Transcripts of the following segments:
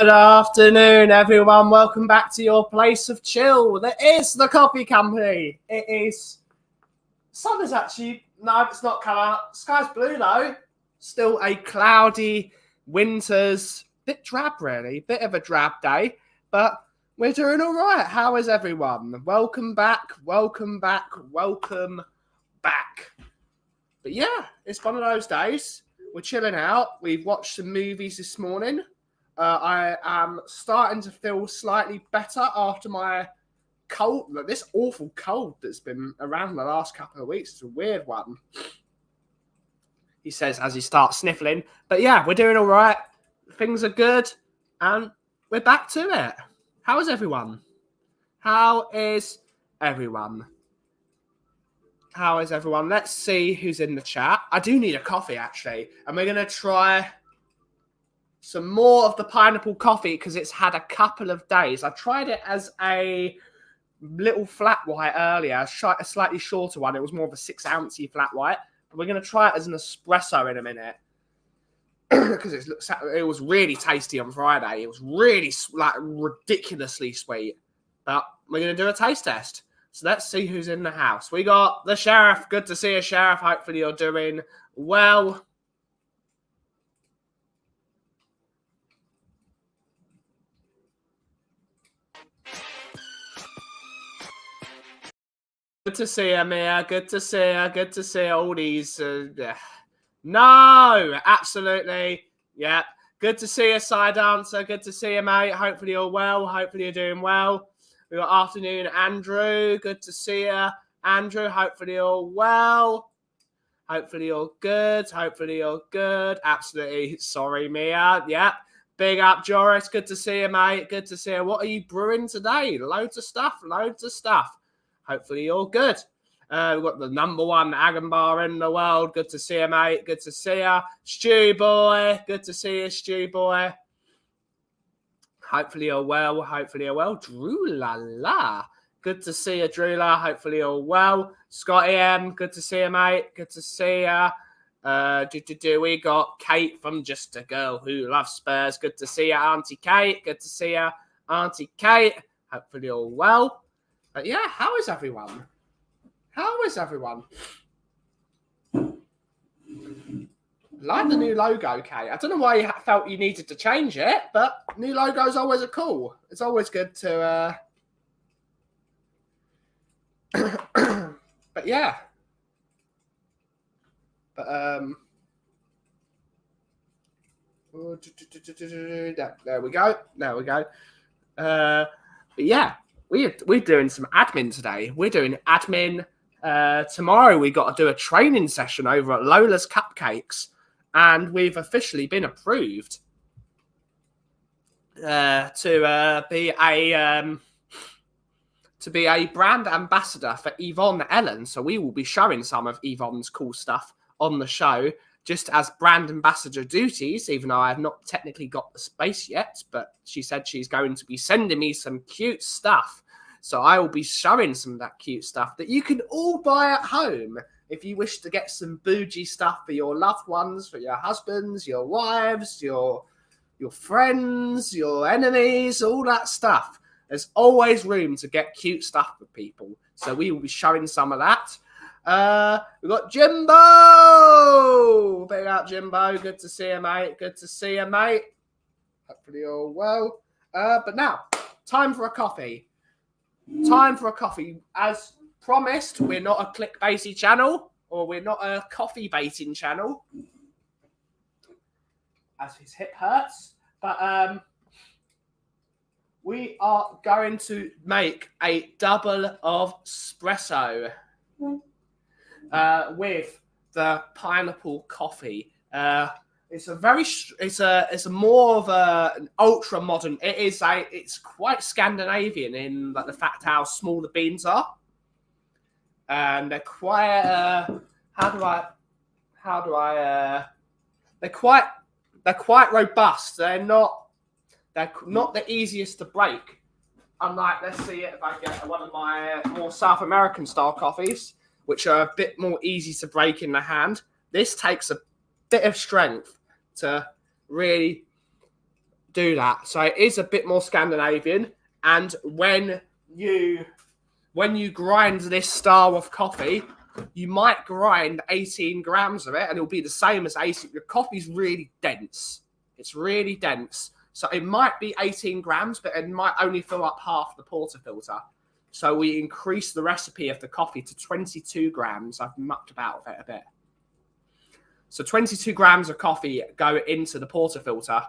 Good afternoon, everyone. Welcome back to your place of chill. That is the Coffee Company. It is... Sun is actually... No, it's not come out. Sky's blue, though. Still a cloudy winter's... Bit drab, really. Bit of a drab day. But we're doing all right. How is everyone? Welcome back. Welcome back. Welcome back. But yeah, it's one of those days. We're chilling out. We've watched some movies this morning. I am starting to feel slightly better after my cold. This awful cold that's been around the last couple of weeks. It's a weird one. He says as he starts sniffling. But yeah, we're doing all right. Things are good. And we're back to it. How is everyone? How is everyone? How is everyone? Let's see who's in the chat. I do need a coffee, actually. And we're going to try some more of the pineapple coffee because it's had a couple of days. I tried it as a little flat white earlier, a slightly shorter one. It was more of a 6-ounce flat white. But we're going to try it as an espresso in a minute because it was really tasty on Friday. It was really ridiculously sweet. But we're going to do a taste test. So let's see who's in the house. We got the Sheriff. Good to see you, Sheriff. Hopefully you're doing well. Good to see you, Mia. Good to see you. Good to see all these. No, absolutely. Yeah. Good to see you, Side Dancer. Good to see you, mate. Hopefully you're well. Hopefully you're doing well. We got afternoon, Andrew. Good to see you, Andrew. Hopefully you're well. Hopefully you're good. Hopefully you're good. Absolutely. Sorry, Mia. Yep. Big up, Joris. Good to see you, mate. Good to see you. What are you brewing today? Loads of stuff. Loads of stuff. Hopefully you're good. We've got the number one Agon bar in the world. Good to see you, mate. Good to see you. Stew boy. Good to see you, Stew boy. Hopefully you're well. Hopefully you're well. Drew la la. Good to see you, Drew la. Hopefully you're well. Scotty M. Good to see you, mate. Good to see you. We got Kate from Just a Girl Who Loves Spurs. Good to see you, Auntie Kate. Good to see you, Auntie Kate. Hopefully you're well. But yeah, how is everyone? How is everyone? Like the new logo, Kate. I don't know why you felt you needed to change it, but new logos always are cool. It's always good to... But yeah. But, there we go. There we go. But yeah, we're doing some admin today. We're doing admin. Tomorrow we got to do a training session over at Lola's Cupcakes. And we've officially been approved to be a brand ambassador for Yvonne Ellen. So we will be showing some of Yvonne's cool stuff on the show, just as brand ambassador duties, even though I have not technically got the space yet. But she said she's going to be sending me some cute stuff. So I will be showing some of that cute stuff that you can all buy at home. If you wish to get some bougie stuff for your loved ones, for your husbands, your wives, your friends, your enemies, all that stuff. There's always room to get cute stuff for people. So we will be showing some of that. We've got Jimbo! Big up, Jimbo. Good to see you, mate. Good to see you, mate. Hopefully you're well. But now, time for a coffee. Time for a coffee. As promised, we're not a clickbaity channel, or we're not a coffee baiting channel, as his hip hurts. But we are going to make a double of espresso with the pineapple coffee. It's a more of an ultra modern. It's quite Scandinavian in like the fact how small the beans are. And they're quite, they're quite robust. They're not the easiest to break. Unlike, let's see if I get one of my more South American style coffees, which are a bit more easy to break in the hand. This takes a bit of strength to really do that. So it is a bit more Scandinavian. And when you grind this style of coffee, you might grind 18 grams of it, and it'll be the same as 18. The coffee's really dense. It's really dense. So it might be 18 grams, but it might only fill up half the portafilter. So we increase the recipe of the coffee to 22 grams. I've mucked about with it a bit. So 22 grams of coffee go into the portafilter,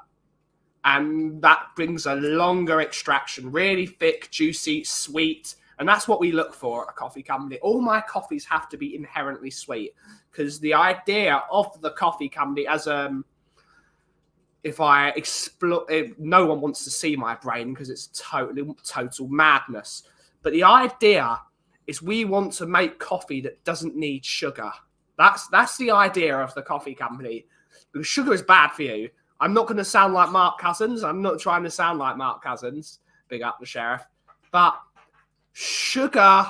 and that brings a longer extraction, really thick, juicy, sweet. And that's what we look for at a coffee company. All my coffees have to be inherently sweet, because the idea of the coffee company as if I explore, no one wants to see my brain because it's total madness. But the idea is we want to make coffee that doesn't need sugar. That's the idea of the coffee company, because sugar is bad for you. I'm not going to sound like Mark Cousins. I'm not trying to sound like Mark Cousins. Big up the sheriff. But sugar,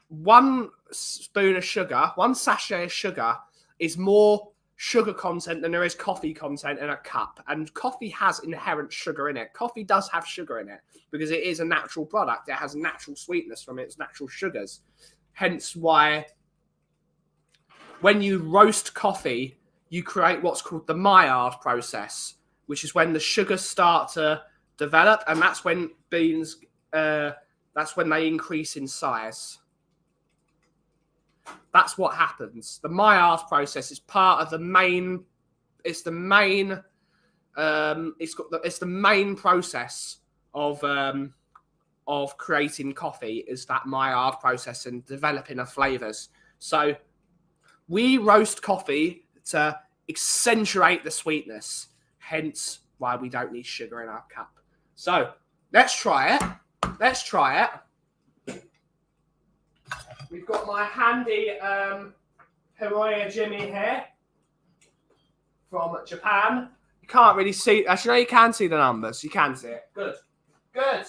one spoon of sugar, one sachet of sugar is more sugar content than there is coffee content in a cup. And coffee has inherent sugar in it. Coffee does have sugar in it because it is a natural product. It has natural sweetness from its natural sugars. Hence why when you roast coffee, you create what's called the Maillard process, which is when the sugars start to develop, and that's when beans, that's when they increase in size. That's what happens. The Maillard process is part of the main. It's the main. It's the main process of creating coffee. Is that Maillard process and developing the flavors. So we roast coffee to accentuate the sweetness. Hence why we don't need sugar in our cup. So let's try it. Let's try it. We've got my handy Hiroya Jimmy here from Japan. You can't really see. Actually, no, you can see the numbers. You can see it. Good. Good.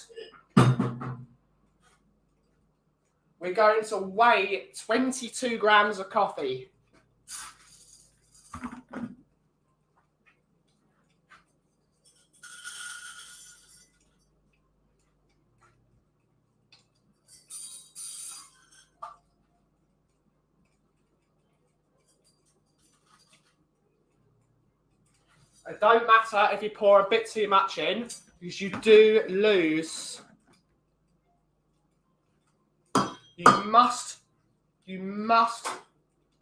We're going to weigh 22 grams of coffee. It don't matter if you pour a bit too much in, because you do lose. You must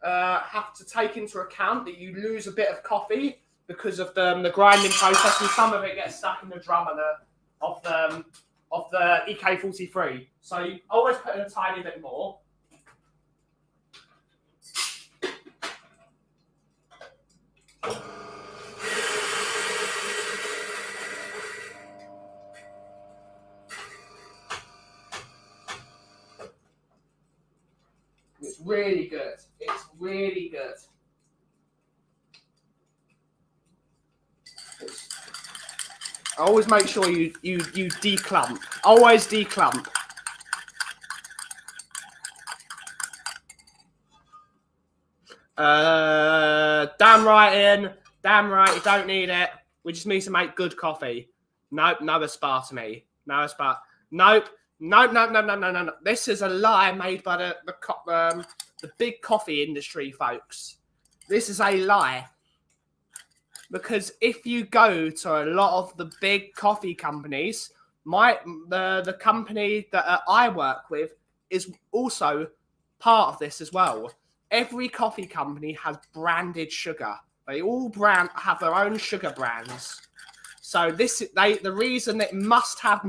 have to take into account that you lose a bit of coffee because of the grinding process, and some of it gets stuck in the drum of the EK43. So you always put in a tiny bit more. It's really good. It's really good. Always make sure you declump. Always declump. Damn right, Ian. Damn right, you don't need it. We just need to make good coffee. Nope, no aspartame. No aspartame. Nope. No. This is a lie made by the big coffee industry, folks. This is a lie. Because if you go to a lot of the big coffee companies, the company that I work with is also part of this as well. Every coffee company has branded sugar. They all have their own sugar brands. So the reason it must have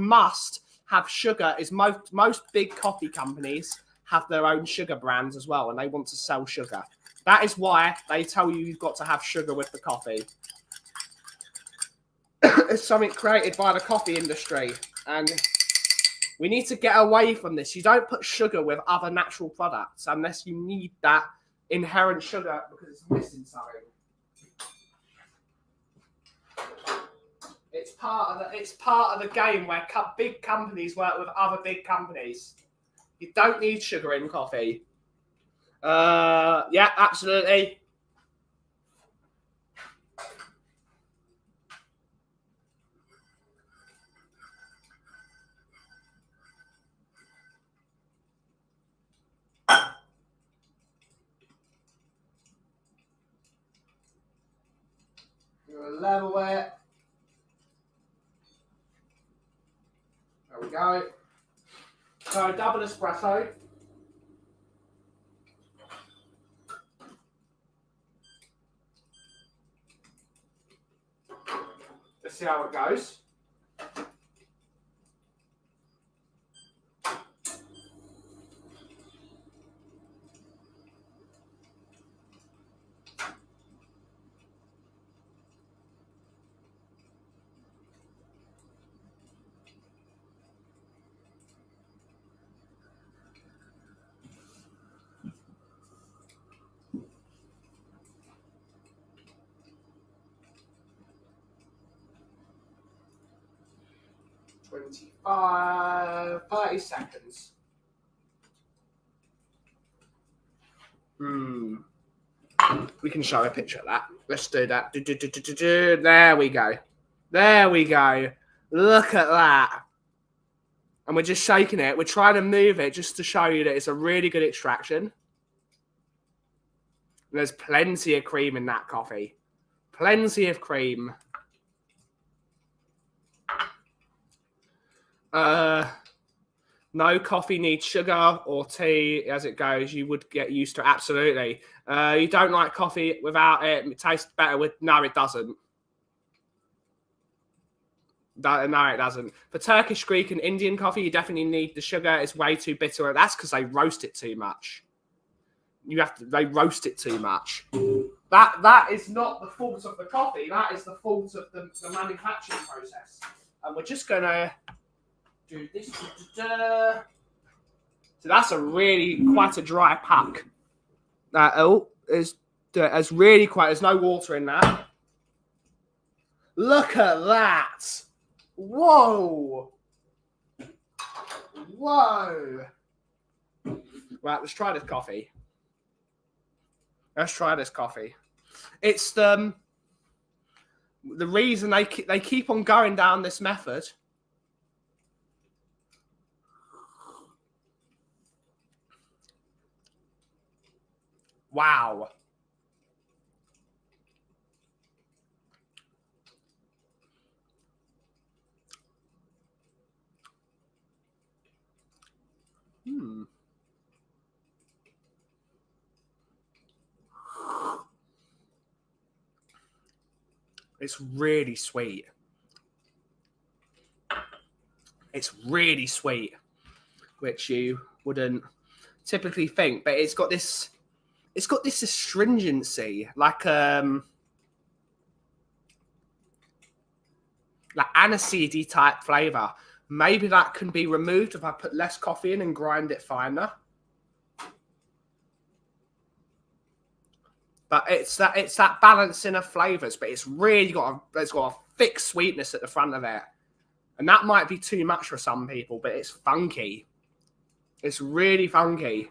sugar is most big coffee companies have their own sugar brands as well, and they want to sell sugar. That is why they tell you you've got to have sugar with the coffee. It's something created by the coffee industry, and we need to get away from this. You don't put sugar with other natural products unless you need that inherent sugar because it's missing something. It's part of the game where big companies work with other big companies. You don't need sugar in coffee. Yeah, absolutely. level it. There we go. So double espresso. Let's see how it goes. "25, 30 seconds. We can show a picture of that. Let's do that. There we go. There we go. Look at that. And we're just shaking it. We're trying to move it just to show you that it's a really good extraction. And there's plenty of cream in that coffee. Plenty of cream. No coffee needs sugar or tea as it goes. You would get used to it. Absolutely. You don't like coffee without it. It tastes better with... No, it doesn't. No, it doesn't. For Turkish, Greek, and Indian coffee, you definitely need the sugar. It's way too bitter. That's because they roast it too much. They roast it too much. That is not the fault of the coffee. That is the fault of the manufacturing process. And we're just going to do this. So that's quite a dry pack. It's really quite. There's no water in that. Look at that! Whoa! Whoa! Right, let's try this coffee. It's the reason they keep on going down this method. Wow. It's really sweet. It's really sweet, which you wouldn't typically think, but it's got this astringency, like aniseedy type flavor. Maybe that can be removed if I put less coffee in and grind it finer. But it's that balancing of flavors, but it's really got a thick sweetness at the front of it. And that might be too much for some people, but it's funky. It's really funky.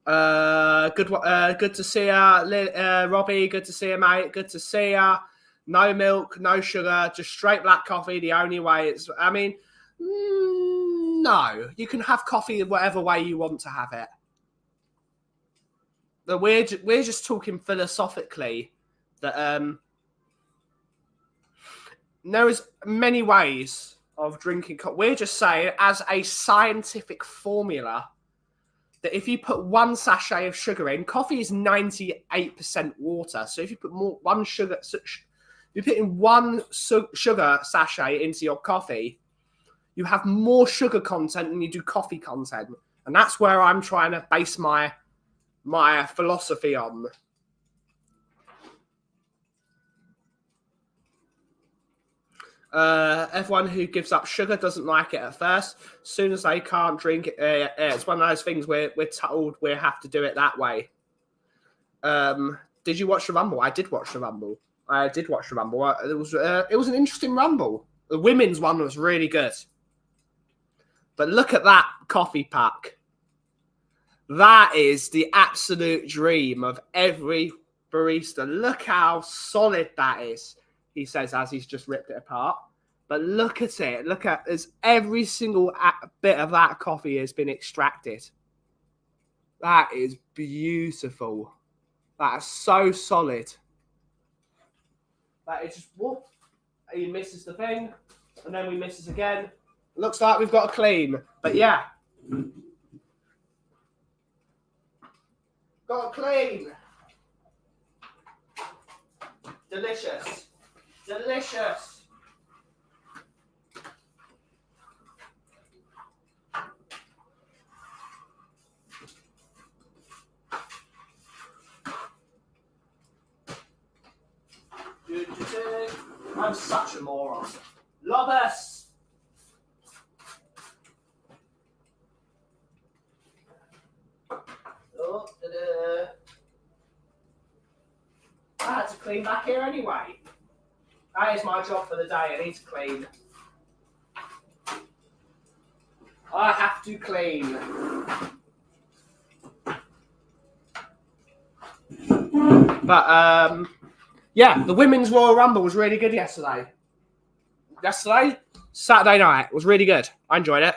Good to see ya, Robbie. Good to see you, mate. Good to see ya. No milk, no sugar, just straight black coffee. The only way no, you can have coffee whatever way you want to have it. But we're just talking philosophically that there is many ways of drinking coffee. We're just saying, as a scientific formula, that if you put one sachet of sugar in, coffee is 98% water. So if you put one sugar sachet into your coffee, you have more sugar content than you do coffee content, and that's where I'm trying to base my philosophy on. Everyone who gives up sugar doesn't like it at first. As soon as they can't drink it, it's one of those things we're told we have to do it that way. Did you watch the Rumble? I did watch the Rumble. It was an interesting Rumble. The women's one was really good. But look at that coffee pack. That is the absolute dream of every barista. Look how solid that is, he says as he's just ripped it apart. But look at it. Look at as every single bit of that coffee has been extracted. That is beautiful. That is so solid. That is just whoop. He misses the thing, and then we misses again. Looks like we've got a clean, but yeah. Got a clean. Delicious. Delicious. I'm such a moron. Lobus. Oh, I had to clean back here anyway. That is my job for the day. I need to clean. I have to clean. But yeah, the Women's Royal Rumble was really good yesterday. Saturday night, was really good. I enjoyed it.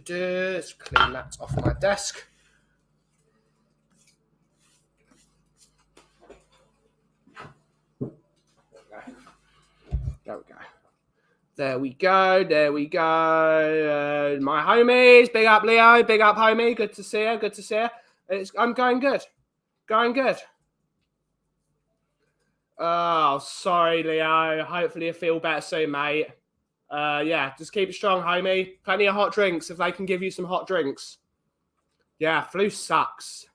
Let's clean that off my desk. There we go. There we go. My homies, big up Leo, big up homie. Good to see her. Good to see her. I'm going good. Going good. Oh, sorry, Leo. Hopefully you feel better soon, mate. Yeah, just keep it strong, homie. Plenty of hot drinks if they can give you some hot drinks. Yeah, flu sucks.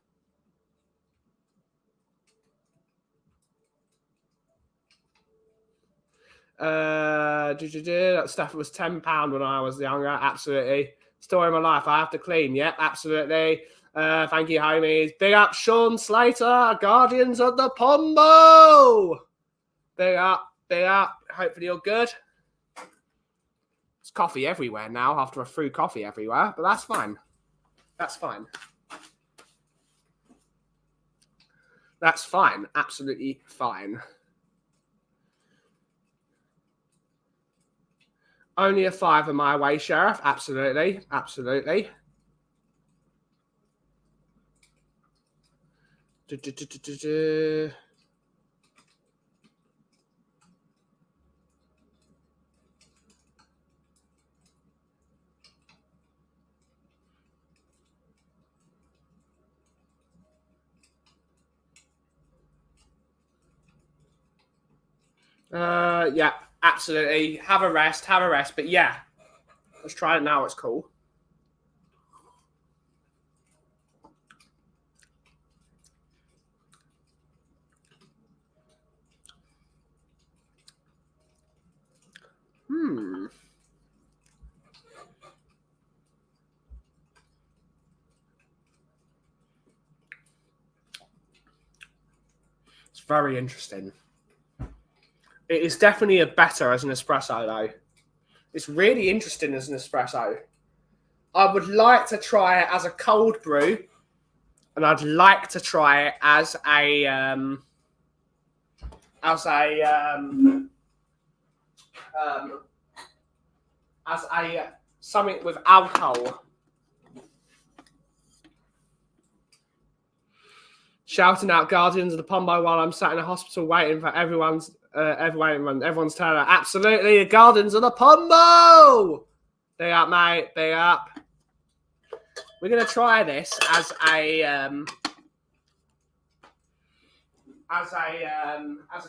That stuff was £10 when I was younger. Absolutely. Story of my life. I have to clean. Yep, absolutely. Thank you, homies. Big up Sean Slater, Guardians of the Pombo. Big up, big up. Hopefully you're good. There's coffee everywhere now after I threw coffee everywhere, but that's fine. That's fine. That's fine. Absolutely fine. Only a £5 my way, Sheriff. Absolutely. Absolutely. Yeah, absolutely. Have a rest. But yeah, let's try it now. It's cool. It's very interesting. It is definitely better as an espresso, though. It's really interesting as an espresso. I would like to try it as a cold brew, and I'd like to try it as a something with alcohol. Shouting out Guardians of the Pombo while I'm sat in a hospital waiting for everyone's turn. Absolutely, the Guardians of the Pombo. Big up, mate. Big up. We're gonna try this as a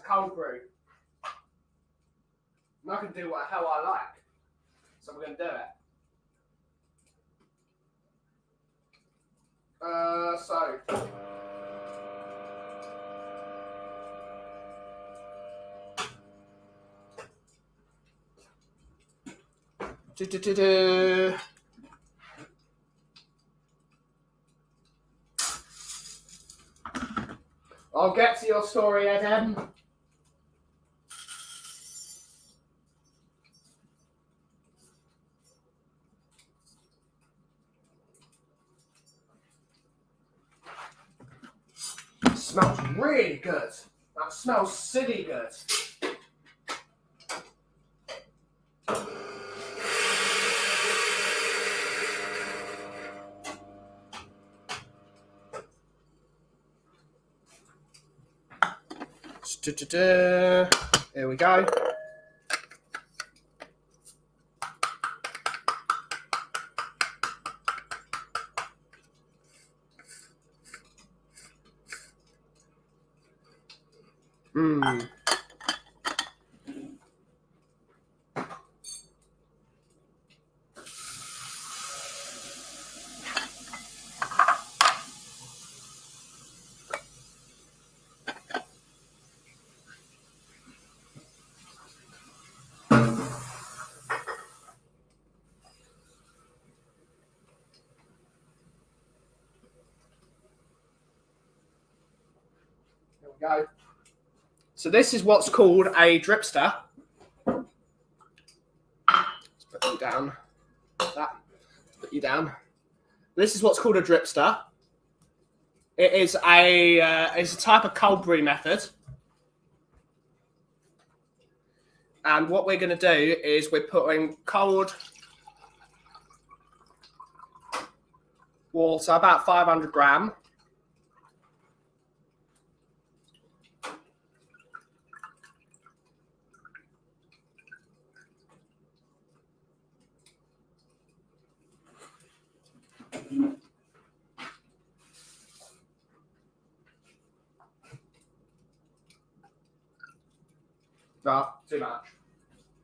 cold brew. And I can do what the hell I like. So we're gonna do it. I'll get to your story, Ed. Smells really good. That smells silly good. Here we go. Mmm. There we go. So this is what's called a dripster. Let's put you down. That. Put you down. This is what's called a dripster. It is a type of cold brew method. And what we're going to do is we're putting cold water, about 500 gram. No, too much.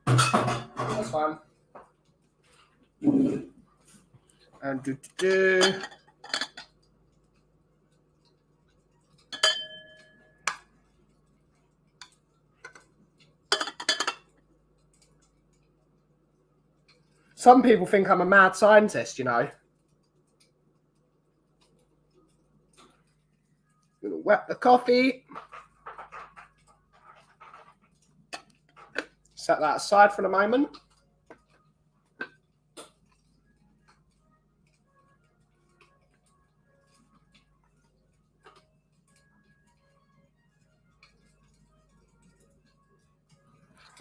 That's fine. And some people think I'm a mad scientist, you know. I'm gonna wet the coffee. Set that aside for a moment.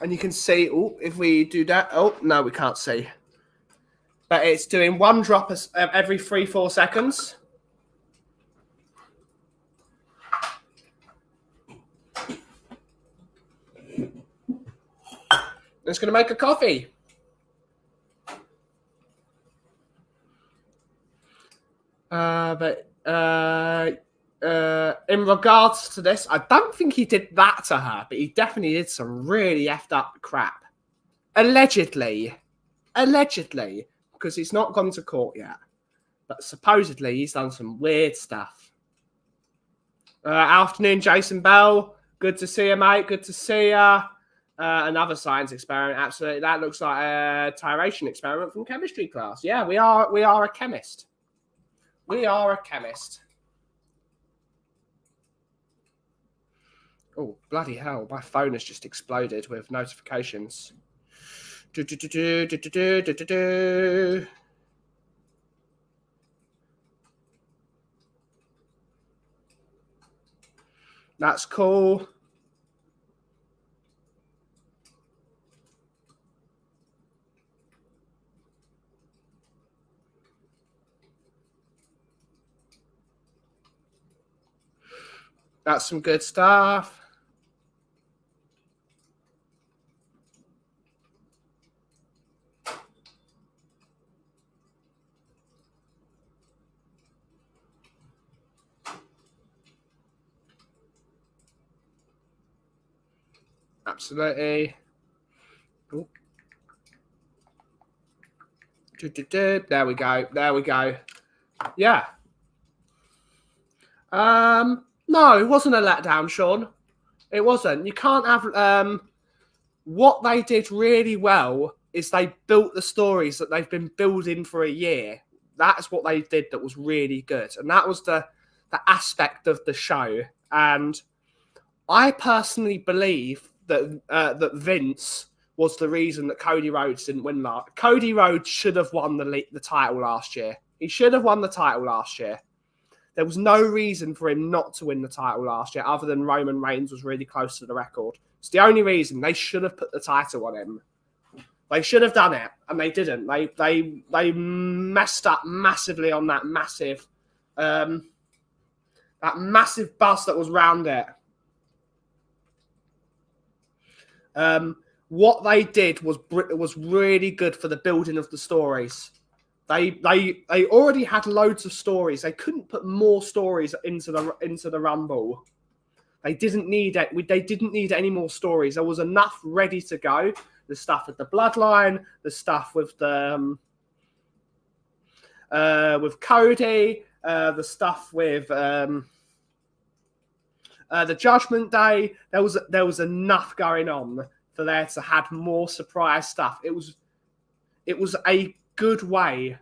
And you can see, oh, if we do that, oh, no, we can't see. But it's doing one drop every 3-4 seconds. It's going to make a coffee. In regards to this, I don't think he did that to her, but he definitely did some really effed up crap. Allegedly, because he's not gone to court yet. But supposedly he's done some weird stuff. Afternoon, Jason Bell. Good to see you, mate. Good to see you. Another science experiment. Absolutely, that looks like a tiration experiment from chemistry class. Yeah, we are a chemist. We are a chemist. Oh, bloody hell. My phone has just exploded with notifications. That's cool. That's some good stuff. Absolutely. Ooh. There we go. There we go. Yeah. No, it wasn't a letdown, Sean. It wasn't. You can't have what they did really well is they built the stories that they've been building for a year. That's what they did that was really good. And that was the aspect of the show. And I personally believe that that Vince was the reason that Cody Rhodes didn't win that. Cody Rhodes should have won the title last year. He should have won the title last year. There was no reason for him not to win the title last year other than Roman Reigns was really close to the record. It's the only reason. They should have put the title on him. They should have done it, and they didn't. They messed up massively on that massive buzz that was round it. What they did was really good for the building of the stories. They already had loads of stories. They couldn't put more stories into the Rumble. They didn't need it. They didn't need any more stories. There was enough ready to go. The stuff with the bloodline, the stuff with the with Cody, the stuff with the Judgment Day. There was enough going on for there to have more surprise stuff. It was a good way.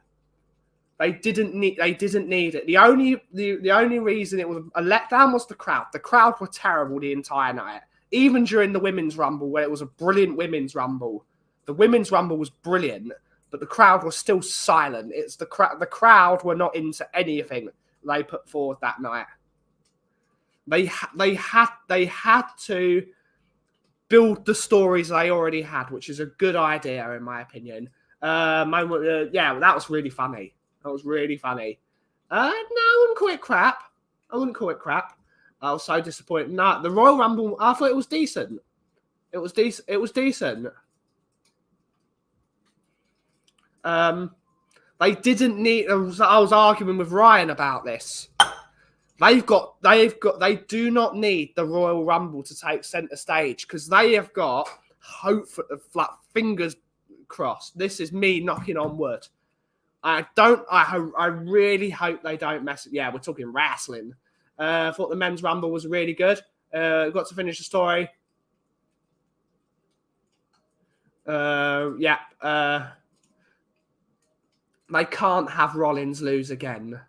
They didn't need it. The only reason it was a letdown was the crowd. The crowd were terrible the entire night. Even during the Women's Rumble, where it was a brilliant Women's Rumble. The Women's Rumble was brilliant, but the crowd was still silent. It's the crowd were not into anything they put forward that night. They had to build the stories they already had, which is a good idea in my opinion. Yeah, that was really funny. That was really funny. No, I wouldn't call it crap. I was so disappointed. No, the Royal Rumble, I thought it was decent. It was decent. They didn't need. I was arguing with Ryan about this. They do not need the Royal Rumble to take centre stage because they have got fingers crossed. This is me knocking on wood. I really hope they don't mess it. Yeah, we're talking wrestling. I thought the Men's Rumble was really good. Got to finish the story. They can't have Rollins lose again.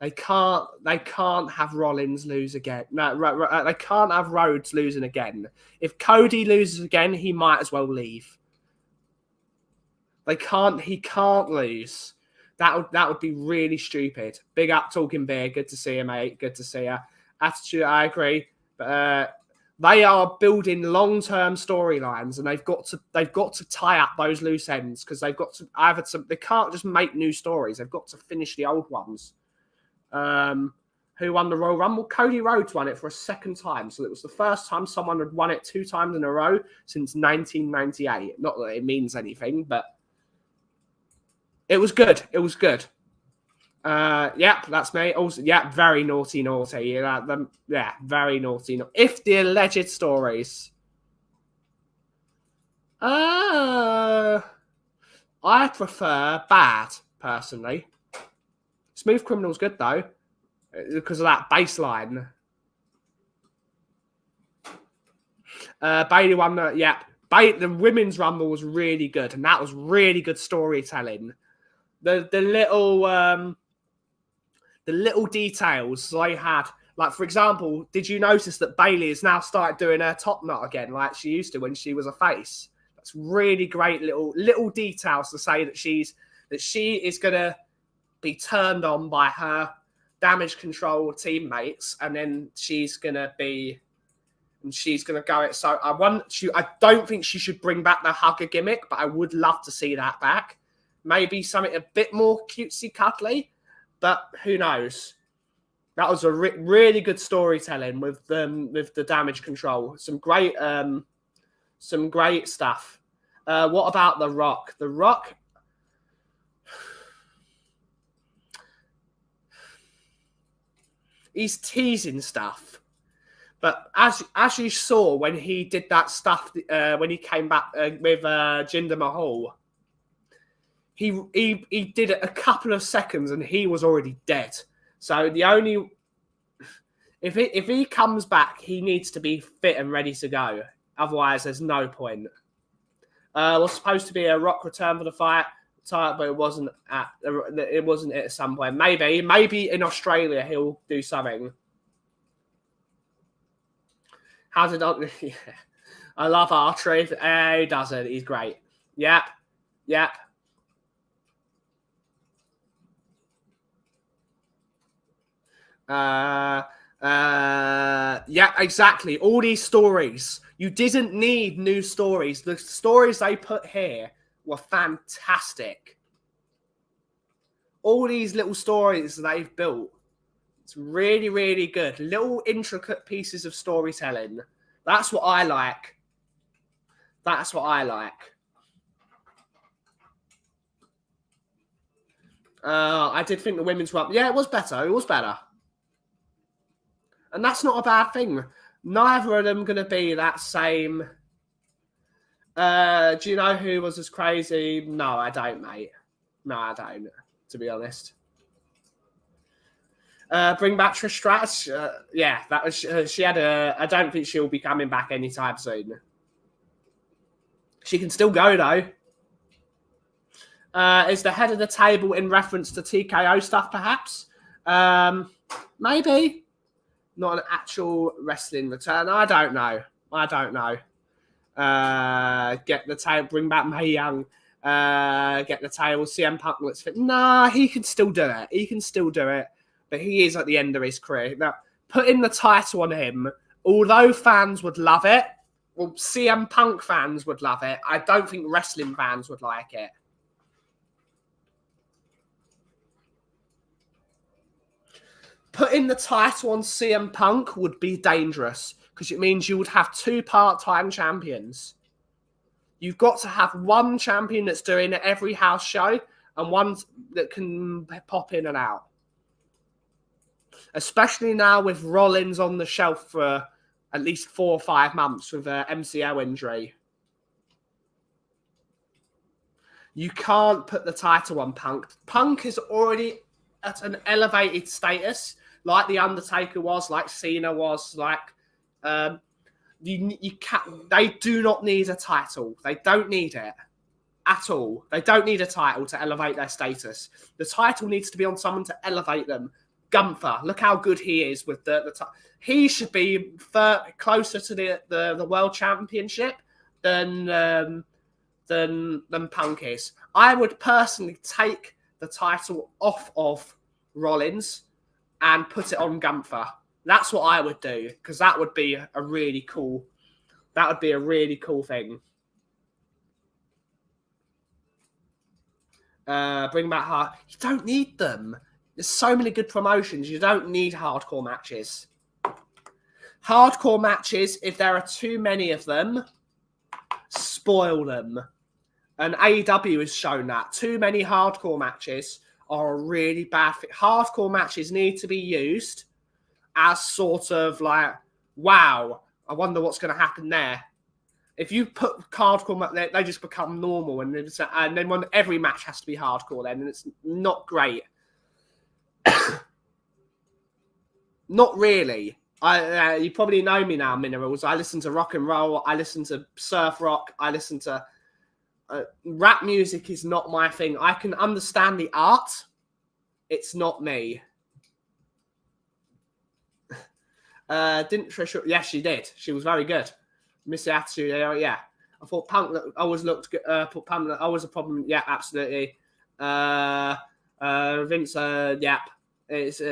They can't have Rollins lose again. No, they can't have Rhodes losing again. If Cody loses again, he might as well leave. He can't lose. That would be really stupid. Big up Talking Beer. Good to see you, mate. Good to see you. Attitude, I agree. But they are building long-term storylines, and they've got to tie up those loose ends because they've got to they can't just make new stories. They've got to finish the old ones. Who won the Royal Rumble? Cody Rhodes won it for a second time. So it was the first time someone had won it 2 times in a row since 1998. Not that it means anything, but it was good. Yep, that's me. Also, yeah, very naughty. Yeah, very naughty. If the alleged stories. I prefer bad, personally. Smooth Criminal's good, though, because of that baseline. Bailey won the... Yeah, the Women's Rumble was really good, and that was really good storytelling. The little details they had, like, for example, did you notice that Bailey has now started doing her top knot again like she used to when she was a face? That's really great little details to say that she is going to be turned on by her Damage Control teammates, and then she's going to go it. So I don't think she should bring back the hugger gimmick, but I would love to see that back. Maybe something a bit more cutesy cuddly, but who knows? That was a really good storytelling with the Damage Control. Some great stuff. What about The Rock? The Rock. He's teasing stuff, but as you saw when he did that stuff when he came back with Jinder Mahal. He did it a couple of seconds and he was already dead. So if he comes back, he needs to be fit and ready to go. Otherwise, there's no point. It was supposed to be a Rock return for the fight, but it wasn't at some point. Maybe in Australia he'll do something. How did I? Yeah. I love R-Truth. He doesn't. He's great. Yep. Yeah, exactly. All these stories. You didn't need new stories. The stories they put here were fantastic. All these little stories they've built. It's really, really good. Little intricate pieces of storytelling. That's what I like. That's what I like. I did think the women's Rumble. Yeah, it was better. It was better. And that's not a bad thing. Neither of them going to be that same. Do you know who was as crazy? No, I don't, mate. No, I don't, to be honest. Bring back Trish Stratus. Yeah, that was. She had a. I don't think she'll be coming back anytime soon. She can still go though. Is the head of the table in reference to TKO stuff, perhaps? Maybe. Not an actual wrestling return. I don't know. Get the table. Bring back Mae Young. Get the table. CM Punk looks fit. Nah, he can still do it. But he is at the end of his career. Now, putting the title on him, although fans would love it, well, CM Punk fans would love it. I don't think wrestling fans would like it. Putting the title on CM Punk would be dangerous because it means you would have 2 part-time champions. You've got to have one champion that's doing every house show and one that can pop in and out. Especially now with Rollins on the shelf for at least 4 or 5 months with an MCL injury. You can't put the title on Punk. Punk is already at an elevated status, like The Undertaker was, like Cena was, like... They do not need a title. They don't need it at all. They don't need a title to elevate their status. The title needs to be on someone to elevate them. Gunther, look how good he is with the he should be closer to the world championship than Punk is. I would personally take the title off of Rollins and put it on Gunther. That's what I would do because that would be a really cool. That would be a really cool thing. Bring back hard. You don't need them. There's so many good promotions. You don't need hardcore matches. Hardcore matches, if there are too many of them, spoil them. And AEW has shown that. Too many hardcore matches are a really bad thing. Hardcore matches need to be used as sort of like, wow, I wonder what's going to happen there. If you put hardcore, they just become normal. And then when every match has to be hardcore then, and it's not great. Not really. You probably know me now, Minerals. I listen to rock and roll. I listen to surf rock. I listen to rap music is not my thing. I can understand the art. It's not me. Didn't Trish? Yes, she did. She was very good. Miss the attitude. Yeah. I thought Punk always looked good. Punk always a problem. Yeah, absolutely. Vince. Yeah. It's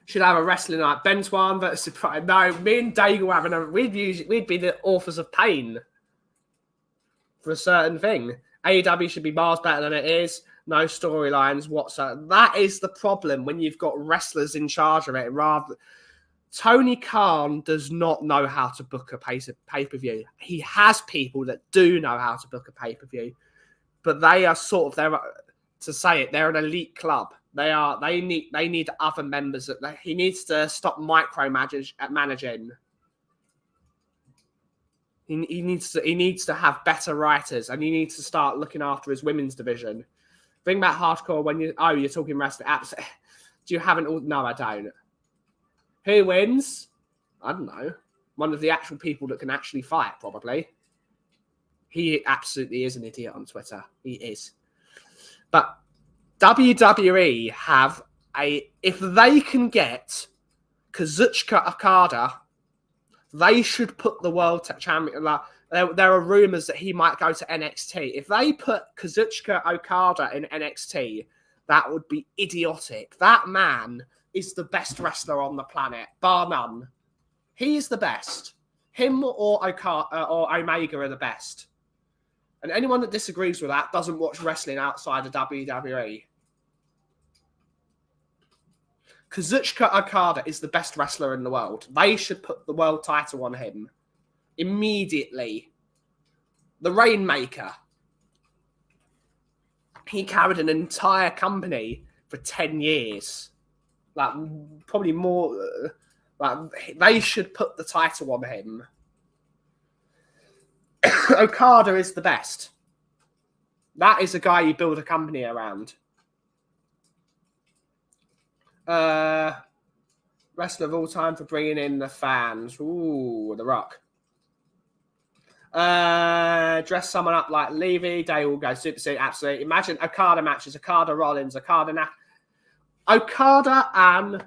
should have a wrestling night. Ben Swan versus no. Me and Daigle having a. We'd be the authors of pain for a certain thing. AEW should be miles better than it is. No storylines whatsoever. That is the problem when you've got wrestlers in charge of it. Rather, Tony Khan does not know how to book a pay-per-view. He has people that do know how to book a pay-per-view, but they are sort of they're an elite club. They need other members. He needs to stop managing. He needs to have better writers, and he needs to start looking after his women's division. Bring back hardcore when you're talking wrestling. Do you have an? No, I don't. Who wins? I don't know. One of the actual people that can actually fight, probably. He absolutely is an idiot on Twitter. He is. But WWE have if they can get Kazuchika Okada, they should put the world champion. There are rumors that he might go to NXT. If they put Kazuchika Okada in NXT, that would be idiotic. That man is the best wrestler on the planet, bar none. He is the best. Him or Okada or Omega are the best. And anyone that disagrees with that doesn't watch wrestling outside of WWE. Kazuchika Okada is the best wrestler in the world. They should put the world title on him immediately. The Rainmaker. He carried an entire company for 10 years. Like, probably more. They should put the title on him. Okada is the best. That is a guy you build a company around. Wrestler of all time for bringing in the fans. Ooh, The Rock. Dress someone up like Levy. They all go super suit. Absolutely. Imagine Okada matches. Okada Rollins. Okada and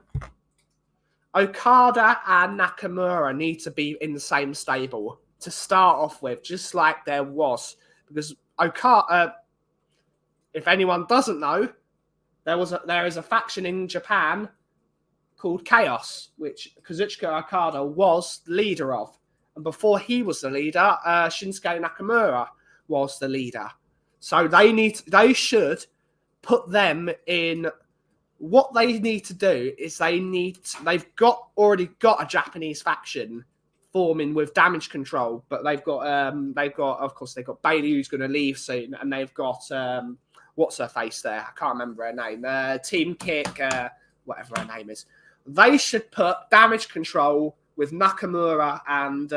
Nakamura need to be in the same stable to start off with, just like there was. Because Okada, if anyone doesn't know, there is a faction in Japan called Chaos, which Kazuchika Okada was the leader of. And before he was the leader, Shinsuke Nakamura was the leader. So they should put them in. What they need to do is they've already got a Japanese faction forming with Damage Control, but they've got Bailey, who's going to leave soon, and they've got what's her face there? I can't remember her name. Team Kick, whatever her name is. They should put Damage Control with Nakamura and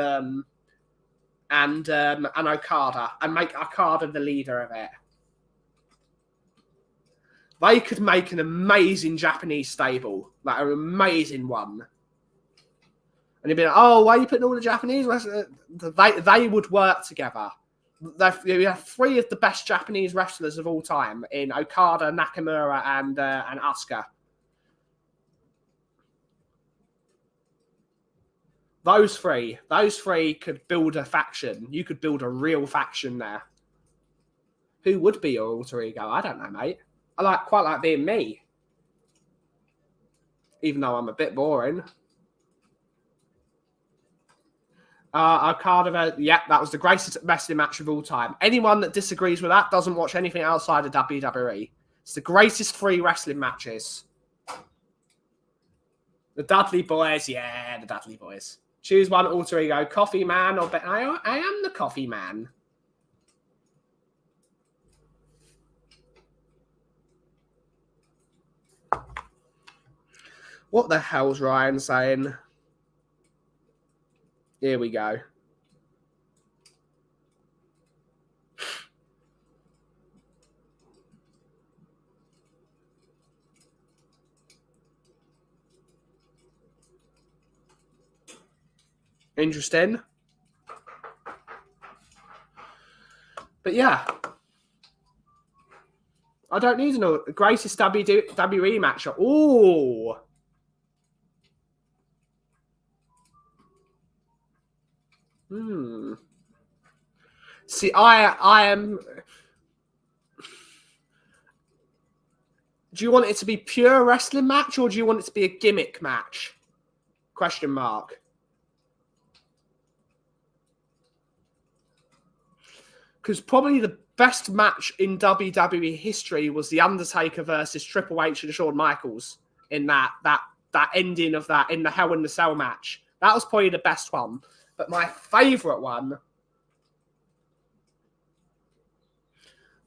Okada, and make Okada the leader of it. They could make an amazing Japanese stable, like an amazing one. And you'd be like, oh, why are you putting all the Japanese wrestlers? They would work together. You have three of the best Japanese wrestlers of all time in Okada, Nakamura, and Asuka. Those three could build a faction. You could build a real faction there. Who would be your alter ego? I don't know, mate. I quite like being me. Even though I'm a bit boring. Okada, yeah, that was the greatest wrestling match of all time. Anyone that disagrees with that doesn't watch anything outside of WWE. It's the greatest 3 wrestling matches. The Dudley Boys, yeah, the Dudley Boys. Choose one alter ego, Coffee Man or... I am the Coffee Man. What the hell's Ryan saying? Here we go. Interesting. But yeah. I don't need to know. The greatest WWE match. Ooh. See, I am... Do you want it to be pure wrestling match, or do you want it to be a gimmick match? Question mark. Because probably the best match in WWE history was The Undertaker versus Triple H and Shawn Michaels in that ending of that in the Hell in the Cell match. That was probably the best one. But my favourite one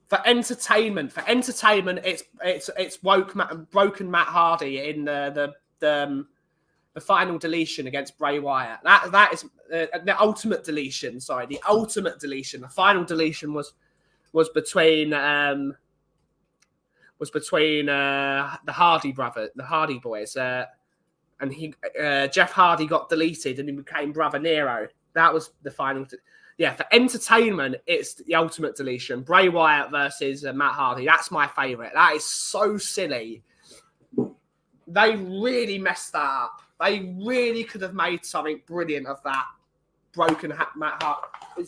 for entertainment, it's broken Matt Hardy in the final deletion against Bray Wyatt. That is the ultimate deletion. Sorry, the ultimate deletion. The final deletion was between the Hardy boys, and Jeff Hardy got deleted and he became Brother Nero. That was the final. Yeah, for entertainment, it's the ultimate deletion. Bray Wyatt versus Matt Hardy. That's my favourite. That is so silly. They really messed that up. They really could have made something brilliant of that broken Matt Hardy.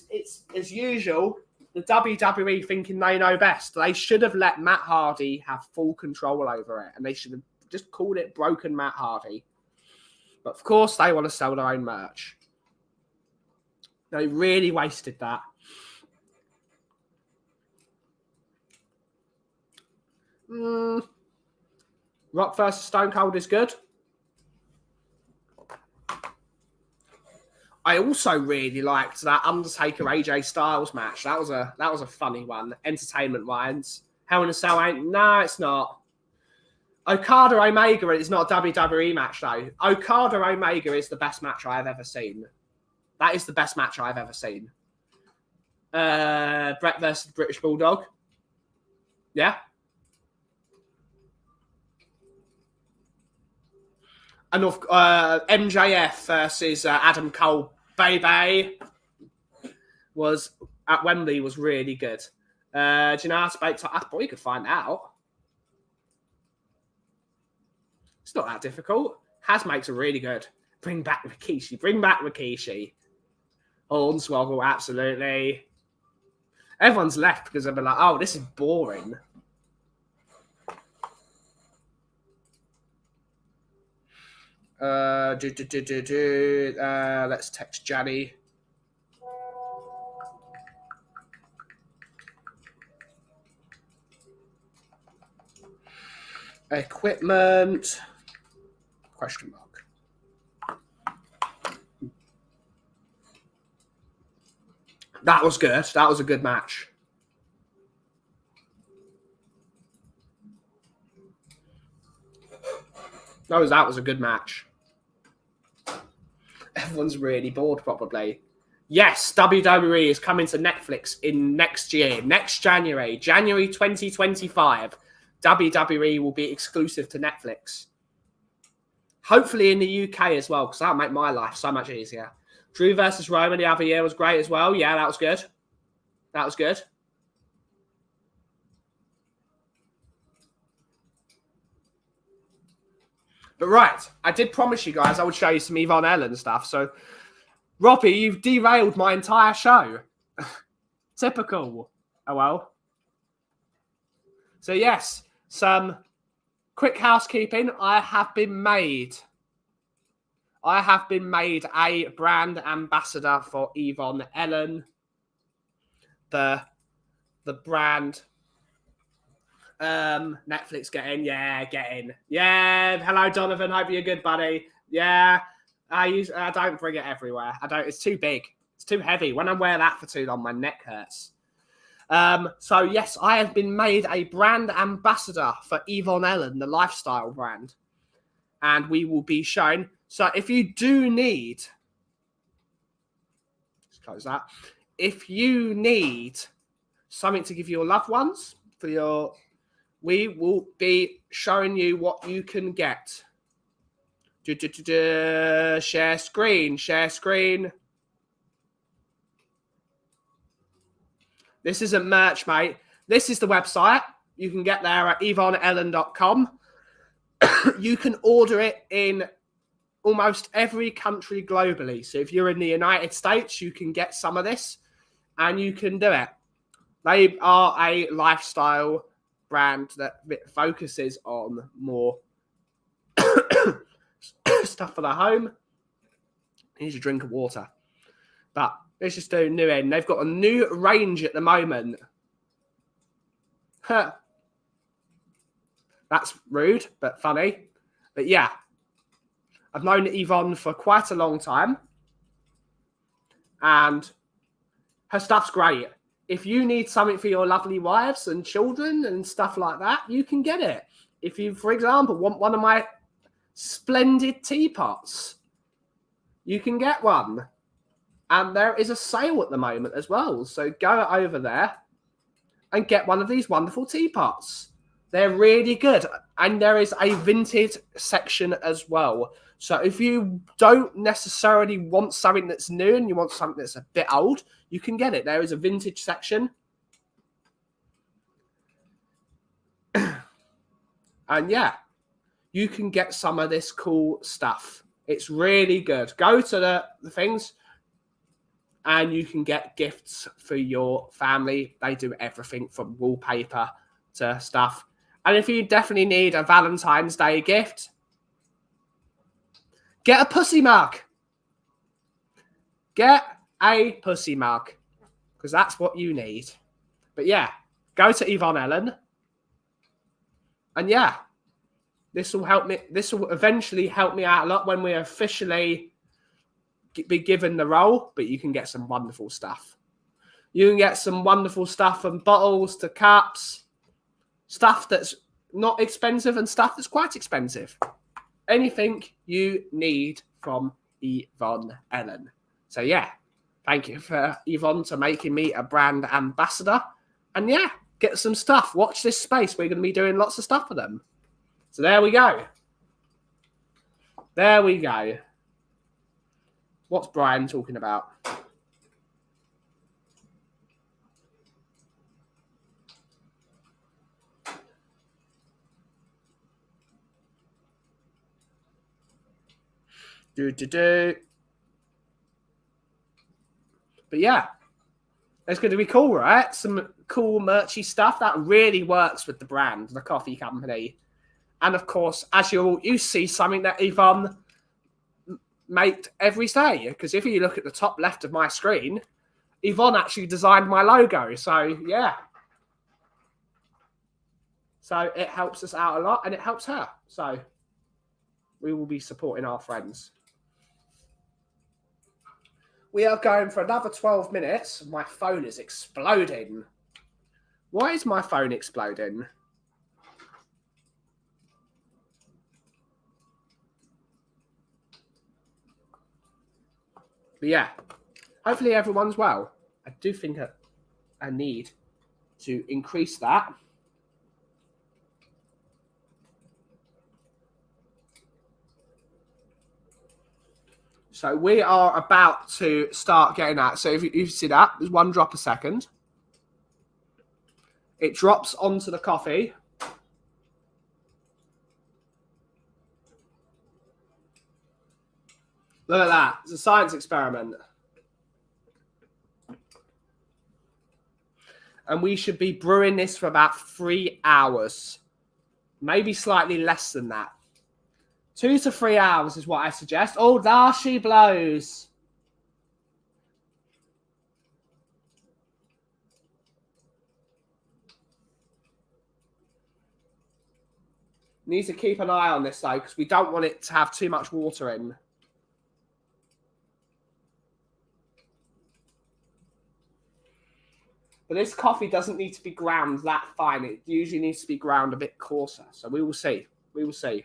It's as usual, the WWE thinking they know best. They should have let Matt Hardy have full control over it, and they should have just called it broken Matt Hardy. But of course, they want to sell their own merch. They really wasted that. Rock versus Stone Cold is good. I also really liked that Undertaker AJ Styles match. That was a funny one, entertainment wise. Hell in a Cell ain't. No, it's not. Okada Omega is not a WWE match though. Okada Omega is the best match I have ever seen. That is the best match I've ever seen. Brett versus British Bulldog. Yeah. And MJF versus Adam Cole, baby, was at Wembley was really good. Do you know how to make? I probably could find out. It's not that difficult. Has makes are really good. Bring back Rikishi. Bring back Rikishi. Hornswoggle, absolutely. Everyone's left because they've been like, oh, this is boring. Let's text Janny. Equipment. Question mark. That was good. That was a good match. That was a good match. Everyone's really bored, probably. Yes, WWE is coming to Netflix in next year, next January 2025. WWE will be exclusive to Netflix. Hopefully in the UK as well, because that'll make my life so much easier. Drew versus Roman the other year was great as well. Yeah, that was good. That was good. But right, I did promise you guys I would show you some Yvonne Ellen stuff. So, Robbie, you've derailed my entire show. Typical. Oh, well. So, yes, some quick housekeeping. I have been made a brand ambassador for Yvonne Ellen. The brand... Netflix get in. Yeah, hello Donovan, hope you're good, buddy. Yeah, I don't bring it everywhere. It's too big, it's too heavy. When I wear that for too long, my neck hurts. So yes, I have been made a brand ambassador for Yvonne Ellen, the lifestyle brand, and we will be showing. So if you do need, let's close that. If you need something to give your loved ones for your, we will be showing you what you can get. Share screen. This isn't merch, mate. This is the website. You can get there at yvonneellen.com. You can order it in almost every country globally. So if you're in the United States, you can get some of this and you can do it. They are a lifestyle brand that focuses on more stuff for the home. I need a drink of water. But let's just do new end. They've got a new range at the moment. That's rude, but funny. But yeah, I've known Yvonne for quite a long time. And her stuff's great. If you need something for your lovely wives and children and stuff like that, you can get it. If you, for example, want one of my splendid teapots, you can get one. And there is a sale at the moment as well. So go over there and get one of these wonderful teapots. They're really good. And there is a vintage section as well. So if you don't necessarily want something that's new and you want something that's a bit old, you can get it. There is a vintage section. And yeah, you can get some of this cool stuff. It's really good. Go to the things and you can get gifts for your family. They do everything from wallpaper to stuff. And if you definitely need a Valentine's Day gift, get a pussy mug. Get a pussy mug. Because that's what you need. But yeah, go to Yvonne Ellen. And yeah, this will help me. This will eventually help me out a lot when we officially be given the role, but you can get some wonderful stuff. You can get some wonderful stuff from bottles to cups, stuff that's not expensive and stuff that's quite expensive. Anything you need from Yvonne Ellen. So yeah, thank you for Yvonne to making me a brand ambassador. And yeah, get some stuff. Watch this space. We're going to be doing lots of stuff for them. So there we go. There we go. What's Brian talking about? But yeah, it's going to be cool, right? Some cool merchy stuff that really works with the brand, the coffee company. And of course, as you see something that Yvonne made every day. Because if you look at the top left of my screen, Yvonne actually designed my logo. So yeah. So it helps us out a lot and it helps her. So we will be supporting our friends. We are going for another 12 minutes. My phone is exploding. Why is my phone exploding? But yeah, hopefully everyone's well. I do think I need to increase that. So we are about to start getting that. So if you see that, there's 1 drop a second. It drops onto the coffee. Look at that. It's a science experiment. And we should be brewing this for about 3 hours. Maybe slightly less than that. 2 to 3 hours is what I suggest. Oh, there she blows. Need to keep an eye on this, though, because we don't want it to have too much water in. But this coffee doesn't need to be ground that fine. It usually needs to be ground a bit coarser. So we will see. We will see.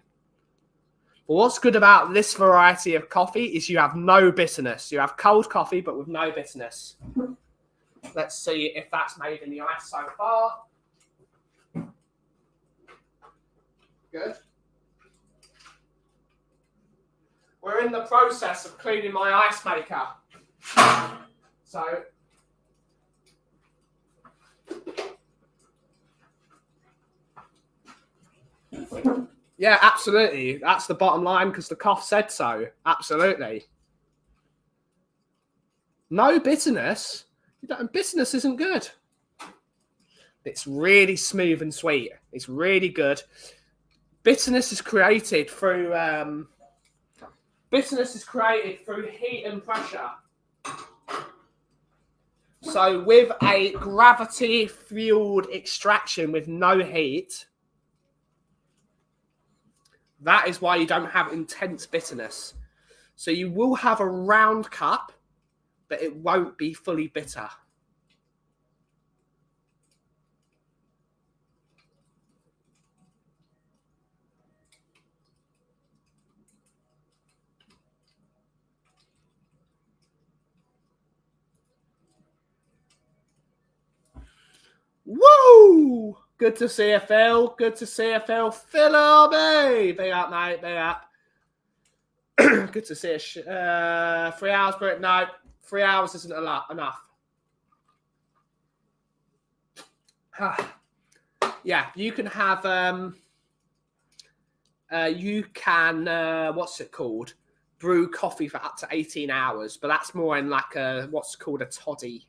But what's good about this variety of coffee is you have no bitterness. You have cold coffee, but with no bitterness. Let's see if that's made in the ice so far. Good. We're in the process of cleaning my ice maker. So... yeah, absolutely. That's the bottom line because the cough said so. Absolutely. No bitterness. Bitterness isn't good. It's really smooth and sweet. It's really good. Bitterness is created through heat and pressure. So with a gravity-fueled extraction with no heat, that is why you don't have intense bitterness. So you will have a round cup, but it won't be fully bitter. Woo! Good to see you, Phil. Good to see you, Phil. Phil Arby. Big up, mate. Big up. Good to see you. 3 hours, but no, 3 hours isn't enough. Yeah, you can have, what's it called? Brew coffee for up to 18 hours, but that's more in like what's called a toddy.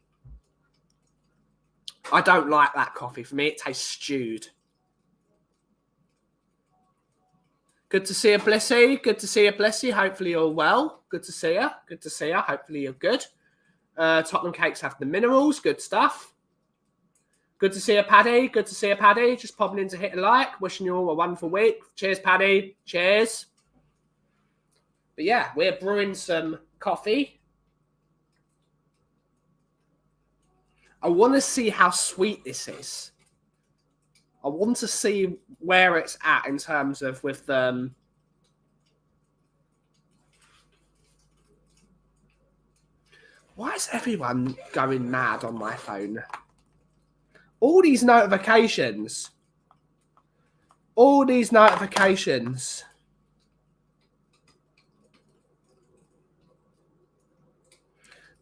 I don't like that coffee. For me, it tastes stewed. Good to see you, Blissy. Good to see you, Blissy. Hopefully you're well. Good to see you. Good to see you. Hopefully you're good. Tottenham Cakes have the minerals. Good stuff. Good to see you, Paddy. Good to see you, Paddy. Just popping in to hit a like. Wishing you all a wonderful week. Cheers, Paddy. Cheers. But yeah, we're brewing some coffee. I want to see how sweet this is. I want to see where it's at in terms of with them. Why is everyone going mad on my phone? All these notifications. All these notifications.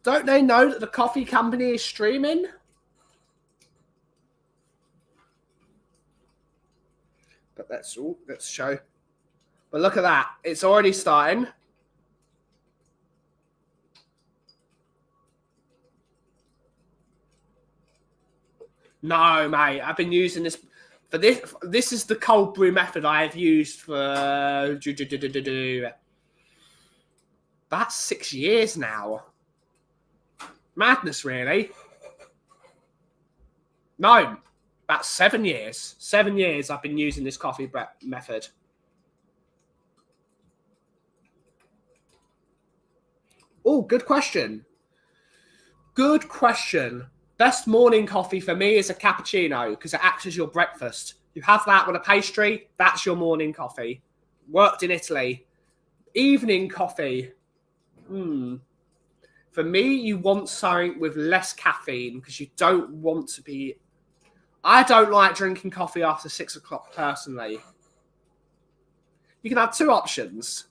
Don't they know that the coffee company is streaming? But let's show. But look at that. It's already starting. No, mate. I've been using this for this. This is the cold brew method I have used for that's 6 years now. Madness, really. No, that's 7 years. 7 years I've been using this coffee method. Oh, good question. Good question. Best morning coffee for me is a cappuccino because it acts as your breakfast. You have that with a pastry, that's your morning coffee. Worked in Italy. Evening coffee. For me, you want something with less caffeine because you don't want to be... I don't like drinking coffee after 6 o'clock personally. You can have two options.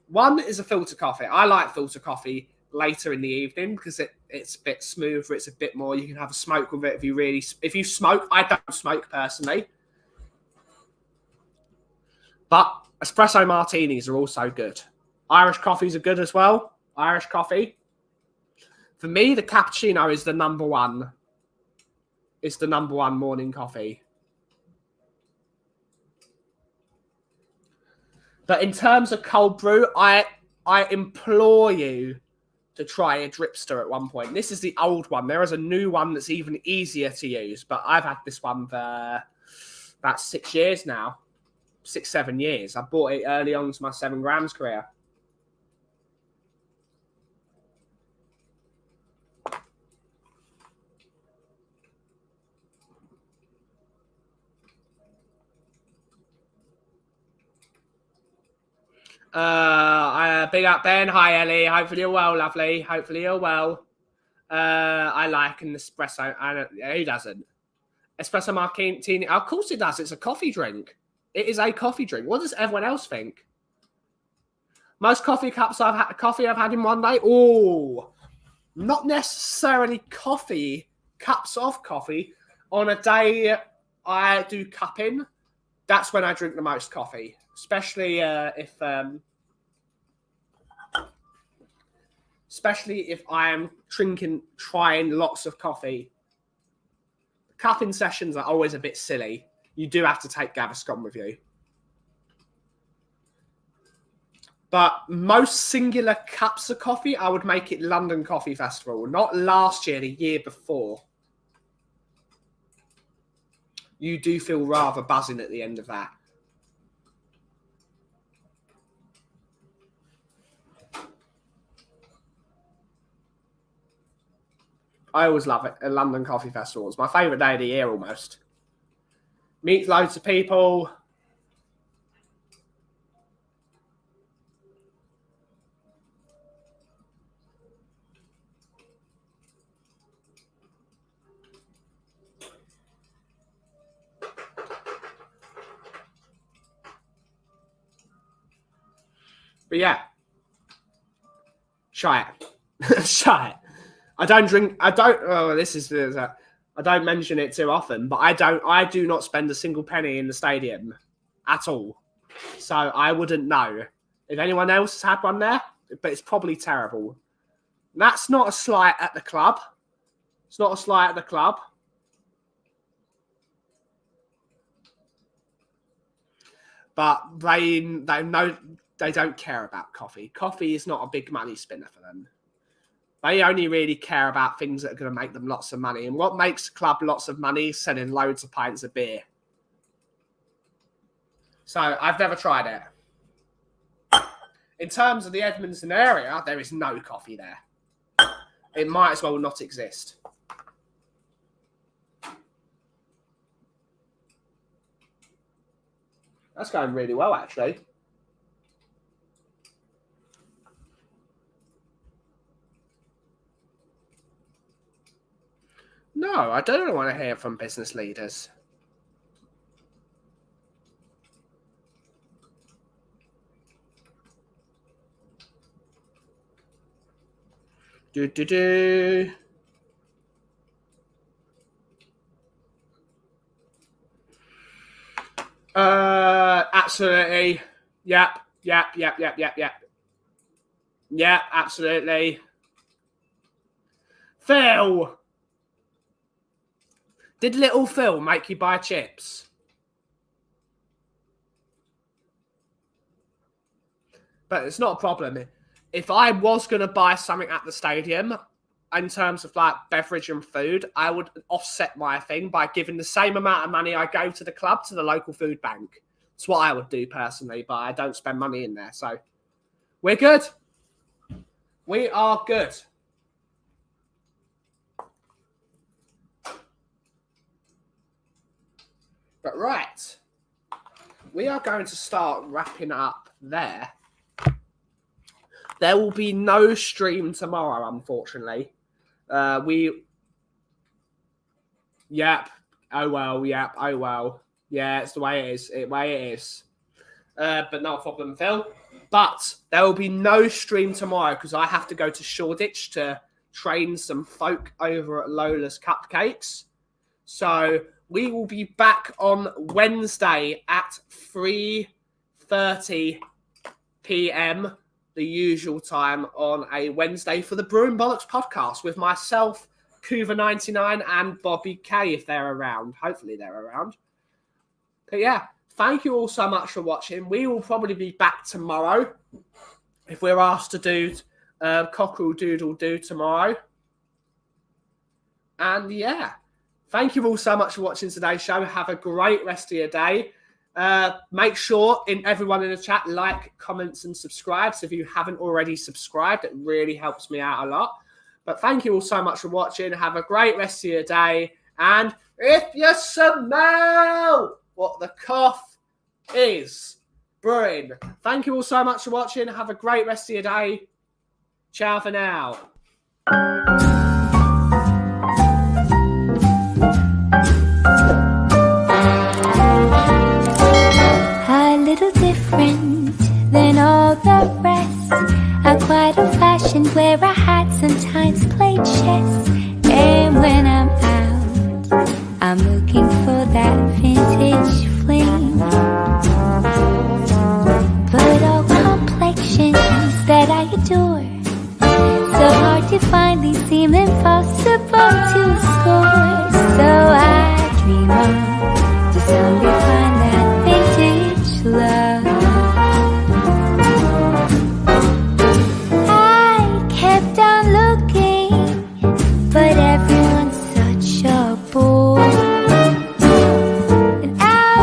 One is a filter coffee. I like filter coffee later in the evening because it's a bit smoother. It's a bit more. You can have a smoke with it if you smoke. I don't smoke personally. But espresso martinis are also good. Irish coffees are good as well. Irish coffee. For me, the cappuccino is the number one. It's the number one morning coffee. But in terms of cold brew, I implore you to try a dripster at one point. This is the old one. There is a new one that's even easier to use, but I've had this one for about 6 years now. 6, 7 years. I bought it early on to my 7 grams career. Big up Ben. Hi Ellie. Hopefully you're well, lovely. Hopefully you're well. I like an espresso. Who doesn't? Espresso martini. Of course it does. It's a coffee drink. It is a coffee drink. What does everyone else think? Most coffee cups I've had in one day. Oh, not necessarily coffee. Cups of coffee. On a day I do cupping, that's when I drink the most coffee. Especially if I am trying lots of coffee. Cupping sessions are always a bit silly. You do have to take Gaviscon with you. But most singular cups of coffee, I would make it London Coffee Festival. Not last year, the year before. You do feel rather buzzing at the end of that. I always love it. A London Coffee Festival. It's my favourite day of the year almost. Meet loads of people. But yeah. Shy it. Shy it. I don't mention it too often, but I do not spend a single penny in the stadium at all. So I wouldn't know if anyone else has had one there, but it's probably terrible. That's not a slight at the club. It's not a slight at the club. But they know they don't care about coffee. Coffee is not a big money spinner for them. They only really care about things that are going to make them lots of money. And what makes the club lots of money is selling loads of pints of beer. So I've never tried it. In terms of the Edmonton area, there is no coffee there. It might as well not exist. That's going really well, actually. No, I don't want to hear from business leaders. Absolutely. Yep. Yeah, absolutely. Phil! Did little Phil make you buy chips? But it's not a problem. If I was going to buy something at the stadium, in terms of like beverage and food, I would offset my thing by giving the same amount of money I gave to the club to the local food bank. It's what I would do personally, but I don't spend money in there. So we're good. We are good. But right, we are going to start wrapping up there. There will be no stream tomorrow, unfortunately. Yep. Oh well. Yep. Oh well. Yeah, it's the way it is. But no problem, Phil. But there will be no stream tomorrow because I have to go to Shoreditch to train some folk over at Lola's Cupcakes. So we will be back on Wednesday at 3:30 p.m. the usual time on a Wednesday for the Brewing Bollocks podcast with myself, Kuva99 and Bobby K if they're around. Hopefully they're around. But yeah, thank you all so much for watching. We will probably be back tomorrow if we're asked to do Cockerel Doodle Do tomorrow. And yeah, thank you all so much for watching today's show. Have a great rest of your day. Make sure everyone in the chat like, comments, and subscribe. So if you haven't already subscribed, it really helps me out a lot. But thank you all so much for watching. Have a great rest of your day. And if you smell what the cough is brewing, thank you all so much for watching. Have a great rest of your day. Ciao for now. A little different than all the rest. I'm quite old-fashioned, wear a hat, sometimes play chess.